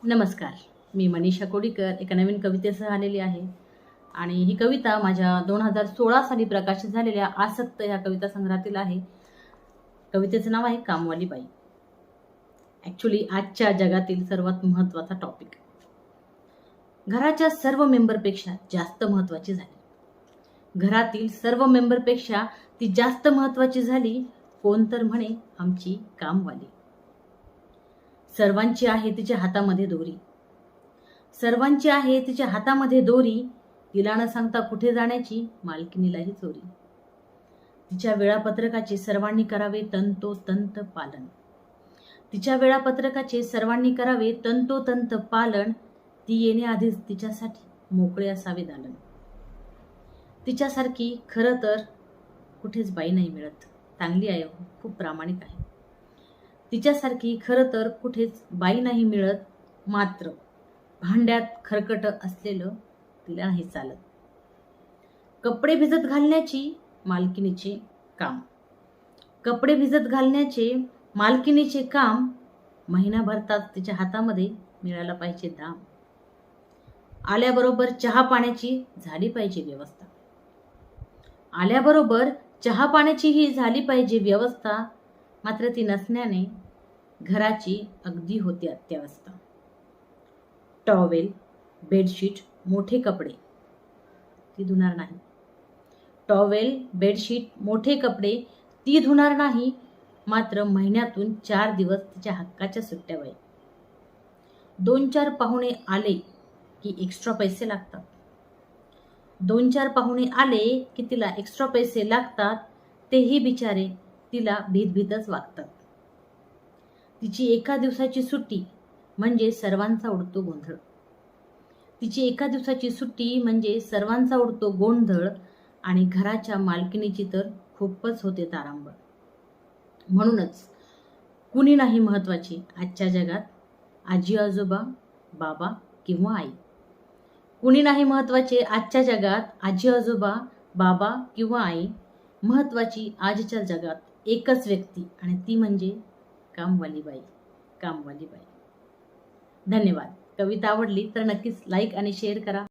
नमस्कार. मी मनीषा कोडीकर एका नवीन कवितेसह आलेली आहे आणि ही कविता माझ्या 2016 साली प्रकाशित झालेल्या आसक्त या कविता संग्रहातील आहे. कवितेचं नाव आहे कामवाली बाई. ॲक्च्युली आजच्या जगातील सर्वात महत्त्वाचा टॉपिक. घराच्या सर्व मेंबरपेक्षा जास्त महत्त्वाची झाली. घरातील सर्व मेंबरपेक्षा ती जास्त महत्त्वाची झाली. कोण तर म्हणे आमची कामवाली. सर्वांची आहे तिच्या हातामध्ये दोरी. सर्वांची आहे तिच्या हातामध्ये दोरी. तिला न सांगता कुठे जाण्याची मालकिनीलाही चोरी. तिच्या वेळापत्रकाचे सर्वांनी करावे तंतोतंत पालन. तिच्या वेळापत्रकाचे सर्वांनी करावे तंतोतंत पालन. ती येण्याआधीच तिच्यासाठी मोकळे असावे दालन. तिच्यासारखी खरं तर कुठेच बाई नाही मिळत. चांगली आहे, खूप प्रामाणिक आहे. तिच्यासारखी खरं तर कुठेच बाई नाही मिळत. मात्र भांड्यात खरकट असलेलं तिला नाही चालत. कपडे भिजत घालण्याची मालकिनीचे काम. कपडे भिजत घालण्याचे मालकिनीचे काम. महिनाभरात तिच्या हातामध्ये मिळाला पाहिजे दाम. आल्याबरोबर चहा पाण्याची झाली पाहिजे व्यवस्था. आल्याबरोबर चहा पाण्याचीही झाली पाहिजे व्यवस्था. मात्र ती नसण्याने घराची अगदी होती अत्यावस्था. टॉवेल, बेडशीट, मोठे कपडे ती धुणार नाही. टॉवेल, बेडशीट, मोठे कपडे ती धुणार नाही. मात्र महिन्यातून 4 दिवस तिच्या हक्काच्या सुट्ट्या बाई. 2-4 पाहुणे आले की एक्स्ट्रा पैसे लागतात. 2-4 पाहुणे आले की तिला एक्स्ट्रा पैसे लागतात. तेही बिचारे तिला भीतभीतच वागतात. तिची एका दिवसाची सुट्टी म्हणजे सर्वांचा उडतो गोंधळ. तिची एका दिवसाची सुट्टी म्हणजे सर्वांचा उडतो गोंधळ. आणि घराच्या मालकिनीची तर खूपच होते तारांबळ. म्हणूनच कुणी नाही महत्त्वाची आजच्या जगात. आजी आजोबा, बाबा किंवा आई. कुणी नाही महत्त्वाचे आजच्या जगात. आजी आजोबा, बाबा किंवा आई. महत्त्वाची आजच्या जगात एकच व्यक्ती आणि ती म्हणजे कामवाली बाई. कामवाली बाई. धन्यवाद. कविता आवडली तर नक्कीच लाईक आणि शेअर करा.